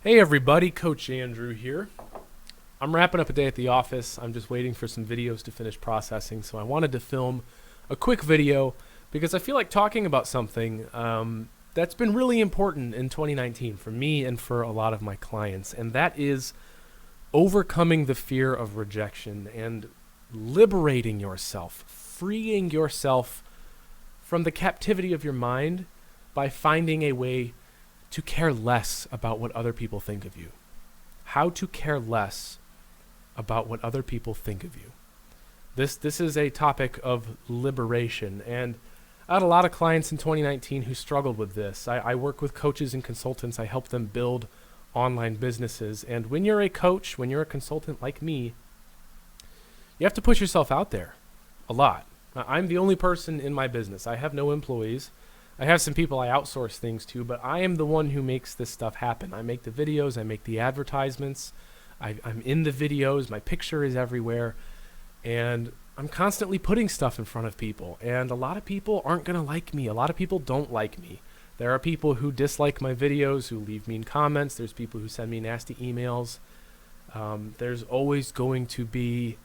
Hey everybody, Coach Andrew here. I'm wrapping up a day at the office. I'm just waiting for some videos to finish processing, so I wanted to film a quick video because I feel like talking about something that's been really important in 2019 for me and for a lot of my clients, and that is overcoming the fear of rejection and liberating yourself, freeing yourself from the captivity of your mind by finding a way to care less about what other people think of you. How to care less about what other people think of you. This is a topic of liberation, and I had a lot of clients in 2019 who struggled with this. I work with coaches and consultants. I help them build online businesses, and when you're a coach, when you're a consultant like me, you have to push yourself out there a lot. I'm the only person in my business. I have no employees. I have some people I outsource things to, but I am the one who makes this stuff happen. I make the videos, I make the advertisements, I'm in the videos, my picture is everywhere, and I'm constantly putting stuff in front of people, and a lot of people aren't going to like me. A lot of people don't like me. There are people who dislike my videos, who leave mean comments. There's people who send me nasty emails. There's always going to be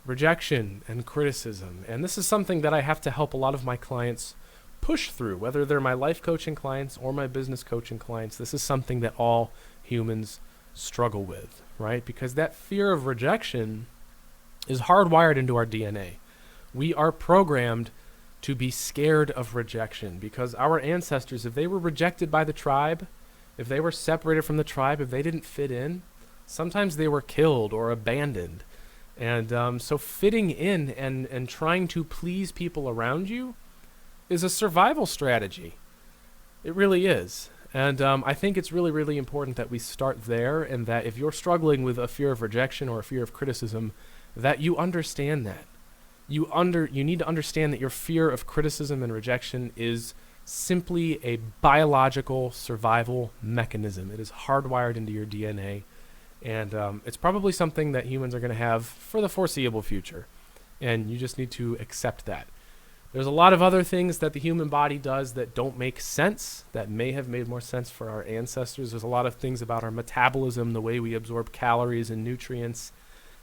rejection and criticism, and this is something that I have to help a lot of my clients push through, whether they're my life coaching clients or my business coaching clients. This is something that all humans struggle with, right? Because that fear of rejection is hardwired into our DNA. We are programmed to be scared of rejection because our ancestors, if they were rejected by the tribe, if they were separated from the tribe, if they didn't fit in, sometimes they were killed or abandoned. And so fitting in and trying to please people around you is a survival strategy. It really is. And I think it's really, really important that we start there, and that if you're struggling with a fear of rejection or a fear of criticism, that you understand that. You need to understand that your fear of criticism and rejection is simply a biological survival mechanism. It is hardwired into your DNA, and it's probably something that humans are going to have for the foreseeable future, and you just need to accept that. There's a lot of other things that the human body does that don't make sense, that may have made more sense for our ancestors. There's a lot of things about our metabolism, the way we absorb calories and nutrients,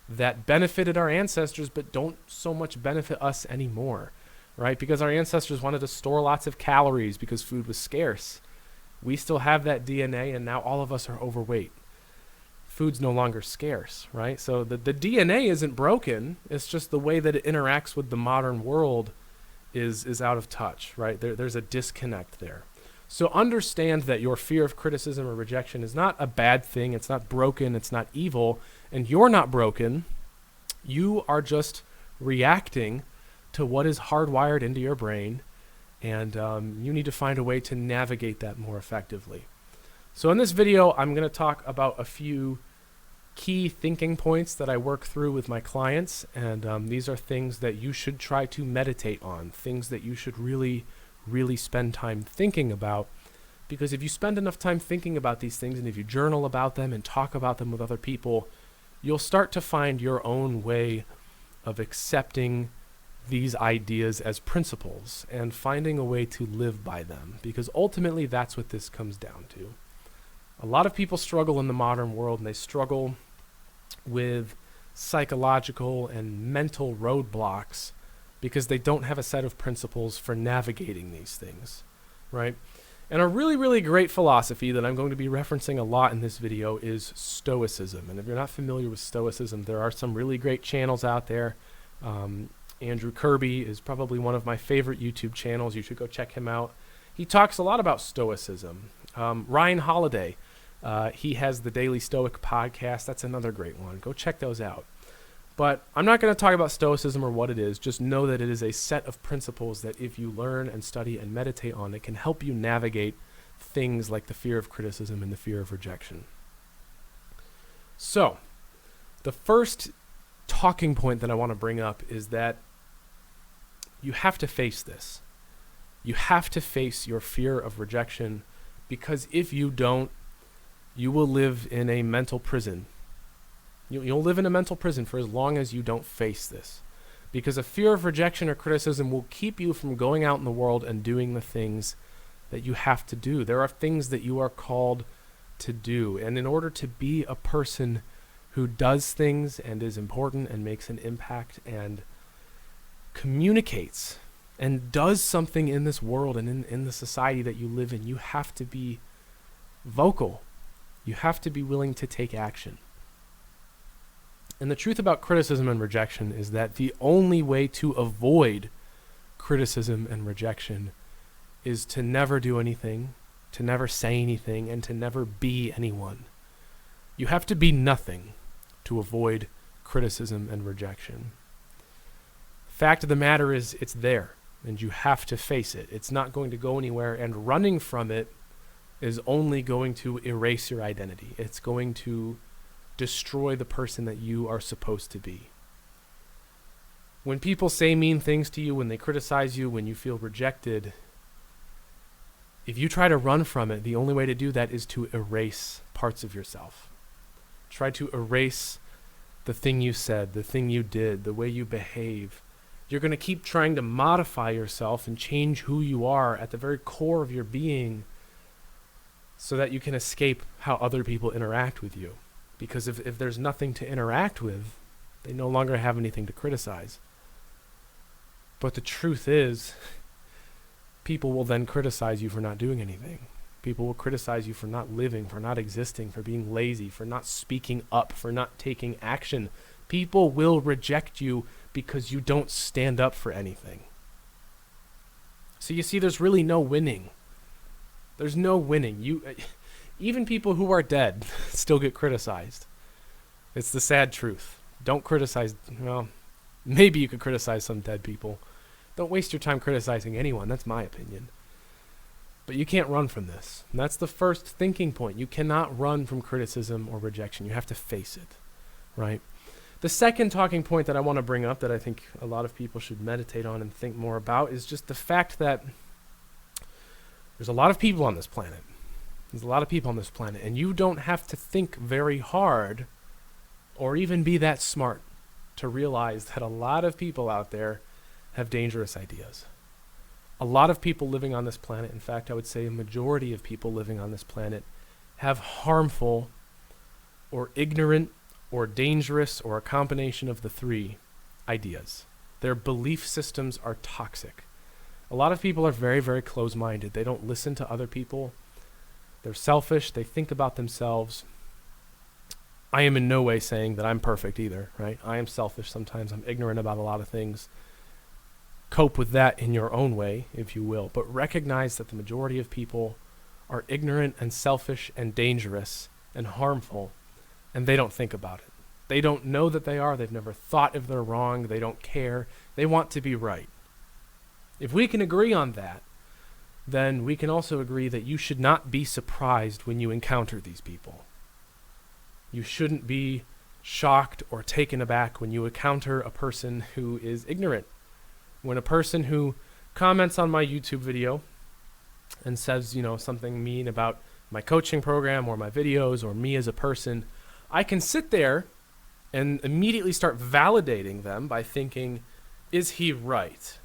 that benefited our ancestors but don't so much benefit us anymore, right? Because our ancestors wanted to store lots of calories because food was scarce. We still have that DNA, and now all of us are overweight. Food's no longer scarce, right? So the DNA isn't broken. It's just the way that it interacts with the modern world is out of touch, right? There's a disconnect there. So understand that your fear of criticism or rejection is not a bad thing. It's not broken. It's not evil. And you're not broken. You are just reacting to what is hardwired into your brain. And you need to find a way to navigate that more effectively. So in this video, I'm going to talk about a few key thinking points that I work through with my clients, and these are things that you should try to meditate on, things that you should really, really spend time thinking about, because if you spend enough time thinking about these things, and if you journal about them and talk about them with other people, you'll start to find your own way of accepting these ideas as principles and finding a way to live by them, because ultimately that's what this comes down to. A lot of people struggle in the modern world, and they struggle with psychological and mental roadblocks because they don't have a set of principles for navigating these things, right? And a really, really great philosophy that I'm going to be referencing a lot in this video is Stoicism. And if you're not familiar with Stoicism, there are some really great channels out there. Andrew Kirby is probably one of my favorite YouTube channels. You should go check him out. He talks a lot about Stoicism. Ryan Holiday, he has the Daily Stoic podcast. That's another great one. Go check those out. But I'm not going to talk about Stoicism or what it is. Just know that it is a set of principles that if you learn and study and meditate on, it can help you navigate things like the fear of criticism and the fear of rejection. So, the first talking point that I want to bring up is that you have to face this. You have to face your fear of rejection, because if you don't, you will live in a mental prison. You'll live in a mental prison for as long as you don't face this, because a fear of rejection or criticism will keep you from going out in the world and doing the things that you have to do. There are things that you are called to do. And in order to be a person who does things and is important and makes an impact and communicates and does something in this world and in the society that you live in, you have to be vocal. You have to be willing to take action. And the truth about criticism and rejection is that the only way to avoid criticism and rejection is to never do anything, to never say anything, and to never be anyone. You have to be nothing to avoid criticism and rejection. Fact of the matter is, it's there, and you have to face it. It's not going to go anywhere, and running from it is only going to erase your identity. It's going to destroy the person that you are supposed to be. When people say mean things to you, when they criticize you, when you feel rejected, if you try to run from it, the only way to do that is to erase parts of yourself. Try to erase the thing you said, the thing you did, the way you behave. You're going to keep trying to modify yourself and change who you are at the very core of your being so that you can escape how other people interact with you. Because if there's nothing to interact with, they no longer have anything to criticize. But the truth is, people will then criticize you for not doing anything. People will criticize you for not living, for not existing, for being lazy, for not speaking up, for not taking action. People will reject you because you don't stand up for anything. So you see, there's really no winning. There's no winning. Even people who are dead still get criticized. It's the sad truth. Don't criticize, well, maybe you could criticize some dead people. Don't waste your time criticizing anyone. That's my opinion. But you can't run from this. And that's the first thinking point. You cannot run from criticism or rejection. You have to face it, right? The second talking point that I want to bring up that I think a lot of people should meditate on and think more about is just the fact that there's a lot of people on this planet. There's a lot of people on this planet, and you don't have to think very hard or even be that smart to realize that a lot of people out there have dangerous ideas. A lot of people living on this planet, in fact, I would say a majority of people living on this planet, have harmful or ignorant or dangerous or a combination of the three ideas. Their belief systems are toxic. A lot of people are very, very close-minded. They don't listen to other people. They're selfish. They think about themselves. I am in no way saying that I'm perfect either, right? I am selfish sometimes. I'm ignorant about a lot of things. Cope with that in your own way, if you will. But recognize that the majority of people are ignorant and selfish and dangerous and harmful, and they don't think about it. They don't know that they are. They've never thought if they're wrong. They don't care. They want to be right. If we can agree on that, then we can also agree that you should not be surprised when you encounter these people. You shouldn't be shocked or taken aback when you encounter a person who is ignorant. When a person who comments on my YouTube video and says, something mean about my coaching program or my videos or me as a person, I can sit there and immediately start validating them by thinking, is he right?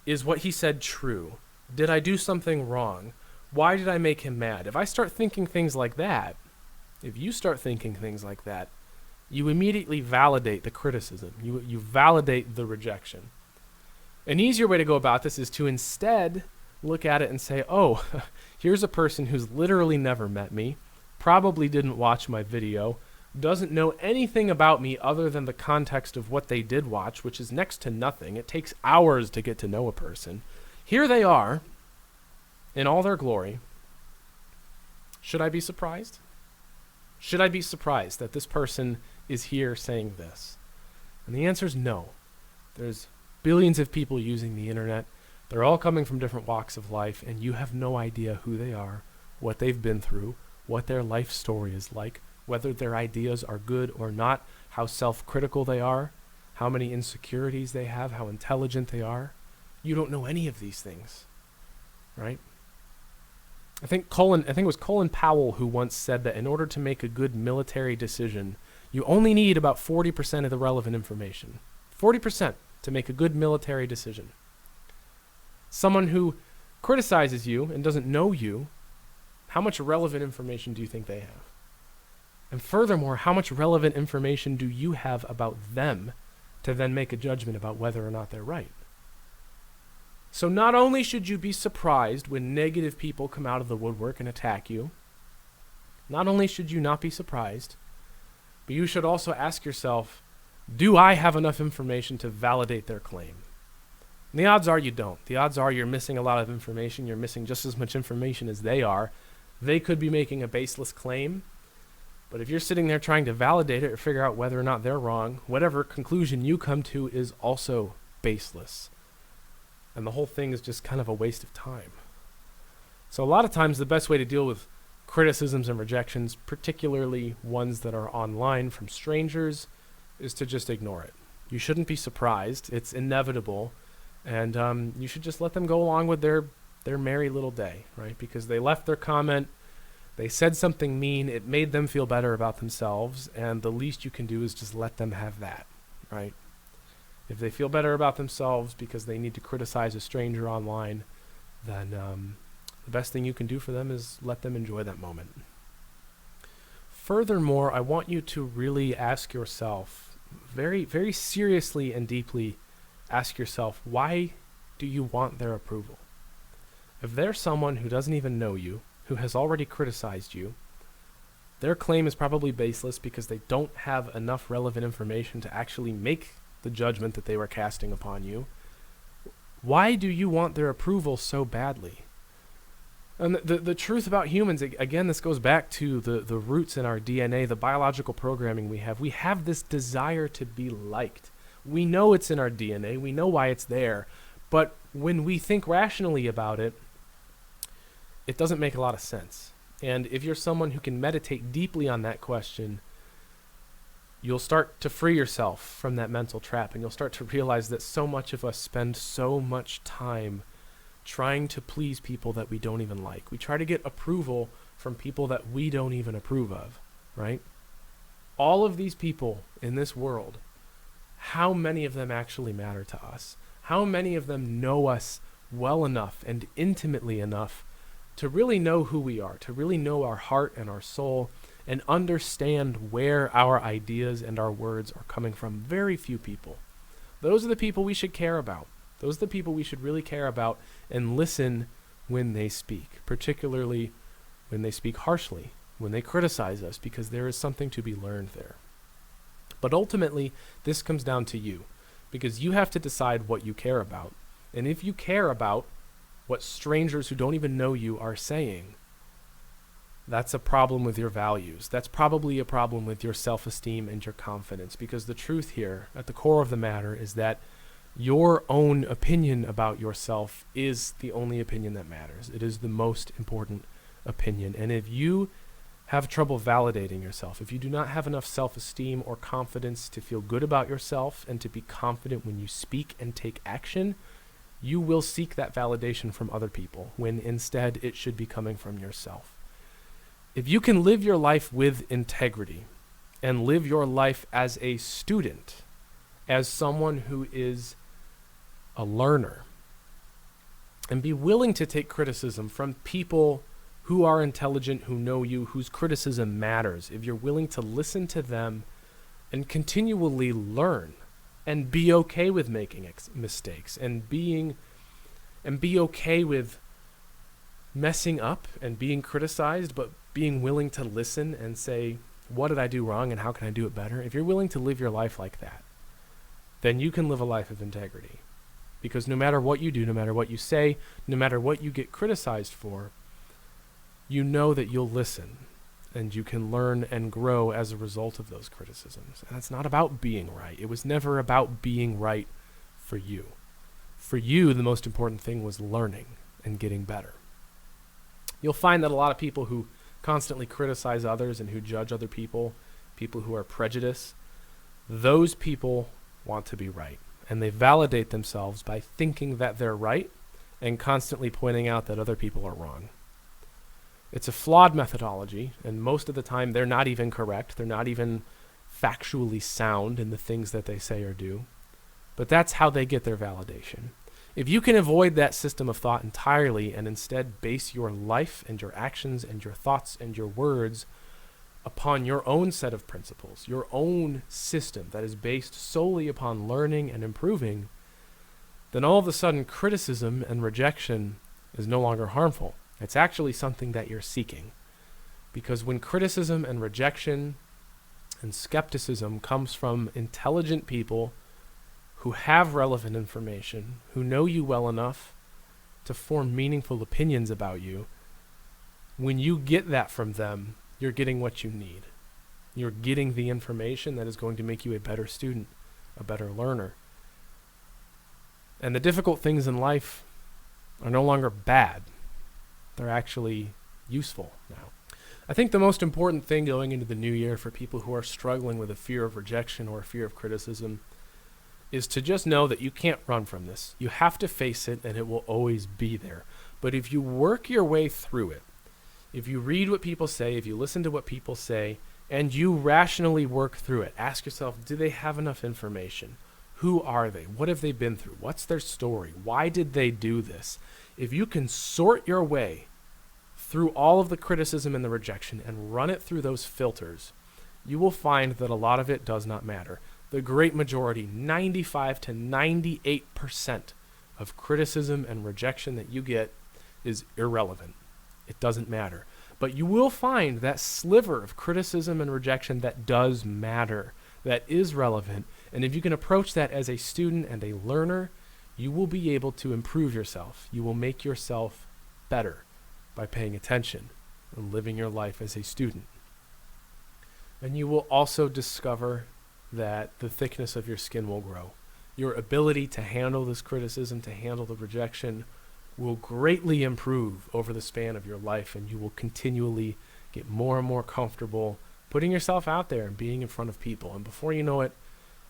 Is what he said true? Did I do something wrong? Why did I make him mad? If I start thinking things like that, if you start thinking things like that, you immediately validate the criticism. You validate the rejection. An easier way to go about this is to instead look at it and say, oh, here's a person who's literally never met me, probably didn't watch my video, doesn't know anything about me other than the context of what they did watch, which is next to nothing. It takes hours to get to know a person. Here they are, in all their glory. Should I be surprised? Should I be surprised that this person is here saying this? And the answer is no. There's billions of people using the internet. They're all coming from different walks of life, and you have no idea who they are, what they've been through, what their life story is like, whether their ideas are good or not, how self-critical they are, how many insecurities they have, how intelligent they are. You don't know any of these things, right? I think it was Colin Powell who once said that in order to make a good military decision, you only need about 40% of the relevant information. 40% to make a good military decision. Someone who criticizes you and doesn't know you how much relevant information do you think they have? And furthermore, how much relevant information do you have about them to then make a judgment about whether or not they're right? So not only should you be surprised when negative people come out of the woodwork and attack you, not only should you not be surprised, but you should also ask yourself, do I have enough information to validate their claim? And the odds are you don't. The odds are you're missing a lot of information. You're missing just as much information as they are. They could be making a baseless claim, but if you're sitting there trying to validate it or figure out whether or not they're wrong, whatever conclusion you come to is also baseless. And the whole thing is just kind of a waste of time. So a lot of times the best way to deal with criticisms and rejections, particularly ones that are online from strangers, is to just ignore it. You shouldn't be surprised. It's inevitable. And you should just let them go along with their merry little day, right? Because they left their comment, they said something mean, it made them feel better about themselves, and the least you can do is just let them have that, right? If they feel better about themselves because they need to criticize a stranger online, then the best thing you can do for them is let them enjoy that moment. Furthermore, I want you to really ask yourself, very, very seriously and deeply, ask yourself, why do you want their approval? If they're someone who doesn't even know you, who has already criticized you, their claim is probably baseless because they don't have enough relevant information to actually make the judgment that they were casting upon you. Why do you want their approval so badly? And the truth about humans, again, this goes back to the roots in our DNA, the biological programming we have. We have this desire to be liked. We know it's in our DNA. We know why it's there. But when we think rationally about it, it doesn't make a lot of sense. And if you're someone who can meditate deeply on that question, you'll start to free yourself from that mental trap, and you'll start to realize that so much of us spend so much time trying to please people that we don't even like. We try to get approval from people that we don't even approve of, right? All of these people in this world, how many of them actually matter to us? How many of them know us well enough and intimately enough to really know who we are, to really know our heart and our soul, and understand where our ideas and our words are coming from? Very few people. Those are the people we should care about. Those are the people we should really care about and listen when they speak, particularly when they speak harshly, when they criticize us, because there is something to be learned there. But ultimately, this comes down to you, because you have to decide what you care about. And if you care about what strangers who don't even know you are saying, that's a problem with your values. That's probably a problem with your self-esteem and your confidence, because the truth here, at the core of the matter, is that your own opinion about yourself is the only opinion that matters. It is the most important opinion. And if you have trouble validating yourself, if you do not have enough self-esteem or confidence to feel good about yourself and to be confident when you speak and take action, you will seek that validation from other people, when instead it should be coming from yourself. If you can live your life with integrity and live your life as a student, as someone who is a learner, and be willing to take criticism from people who are intelligent, who know you, whose criticism matters, if you're willing to listen to them and continually learn and be okay with making mistakes and be okay with messing up and being criticized, but being willing to listen and say, what did I do wrong and how can I do it better? If you're willing to live your life like that, then you can live a life of integrity. Because no matter what you do, no matter what you say, no matter what you get criticized for, you know that you'll listen and you can learn and grow as a result of those criticisms. And it's not about being right. It was never about being right for you. For you, the most important thing was learning and getting better. You'll find that a lot of people who constantly criticize others and who judge other people, people who are prejudiced, those people want to be right. And they validate themselves by thinking that they're right and constantly pointing out that other people are wrong. It's a flawed methodology, and most of the time they're not even correct. They're not even factually sound in the things that they say or do. But that's how they get their validation. If you can avoid that system of thought entirely and instead base your life and your actions and your thoughts and your words upon your own set of principles, your own system that is based solely upon learning and improving, then all of a sudden criticism and rejection is no longer harmful. It's actually something that you're seeking. Because when criticism and rejection and skepticism comes from intelligent people who have relevant information, who know you well enough to form meaningful opinions about you, when you get that from them, you're getting what you need. You're getting the information that is going to make you a better student, a better learner. And the difficult things in life are no longer bad. They're actually useful now. I think the most important thing going into the new year for people who are struggling with a fear of rejection or a fear of criticism is to just know that you can't run from this. You have to face it, and it will always be there. But if you work your way through it, if you read what people say, if you listen to what people say, and you rationally work through it, ask yourself, do they have enough information? Who are they? What have they been through? What's their story? Why did they do this? If you can sort your way through all of the criticism and the rejection and run it through those filters, you will find that a lot of it does not matter. The great majority, 95 to 98% of criticism and rejection that you get is irrelevant. It doesn't matter. But you will find that sliver of criticism and rejection that does matter, that is relevant. And if you can approach that as a student and a learner, you will be able to improve yourself. You will make yourself better by paying attention and living your life as a student. And you will also discover that the thickness of your skin will grow. Your ability to handle this criticism, to handle the rejection, will greatly improve over the span of your life, and you will continually get more and more comfortable putting yourself out there and being in front of people. And before you know it,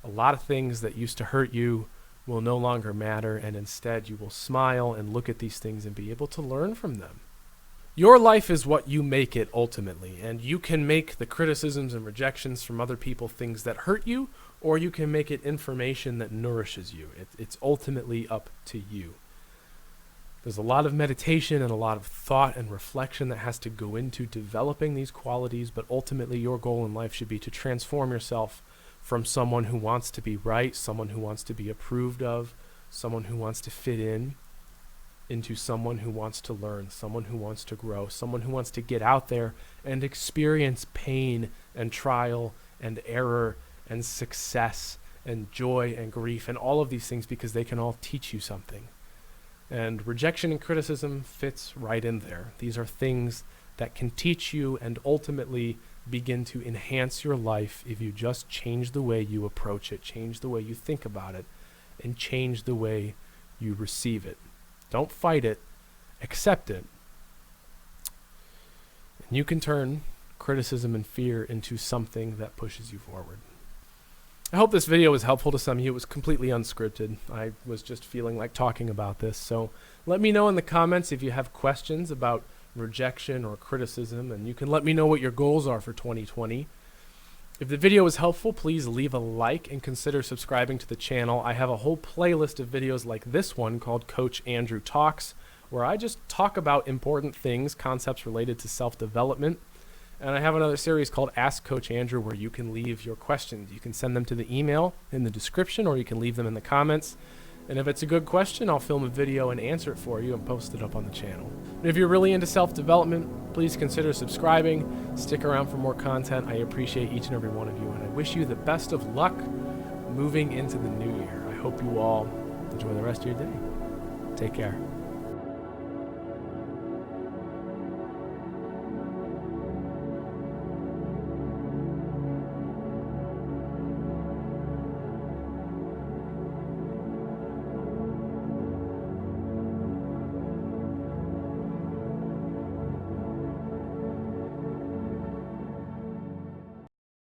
a lot of things that used to hurt you will no longer matter, and instead you will smile and look at these things and be able to learn from them. Your life is what you make it ultimately, and you can make the criticisms and rejections from other people things that hurt you, or you can make it information that nourishes you. It's ultimately up to you. There's a lot of meditation and a lot of thought and reflection that has to go into developing these qualities, but ultimately your goal in life should be to transform yourself from someone who wants to be right, someone who wants to be approved of, someone who wants to fit in, into someone who wants to learn, someone who wants to grow, someone who wants to get out there and experience pain and trial and error and success and joy and grief and all of these things, because they can all teach you something. And rejection and criticism fits right in there. These are things that can teach you and ultimately begin to enhance your life if you just change the way you approach it, change the way you think about it, and change the way you receive it. Don't fight it, accept it. And you can turn criticism and fear into something that pushes you forward. I hope this video was helpful to some of you. It was completely unscripted. I was just feeling like talking about this. So let me know in the comments if you have questions about rejection or criticism, and you can let me know what your goals are for 2020. If the video was helpful, please leave a like and consider subscribing to the channel. I have a whole playlist of videos like this one called Coach Andrew Talks, where I just talk about important things, concepts related to self-development. And I have another series called Ask Coach Andrew, where you can leave your questions. You can send them to the email in the description, or you can leave them in the comments. And if it's a good question, I'll film a video and answer it for you and post it up on the channel. And if you're really into self-development, please consider subscribing. Stick around for more content. I appreciate each and every one of you, and I wish you the best of luck moving into the new year. I hope you all enjoy the rest of your day. Take care.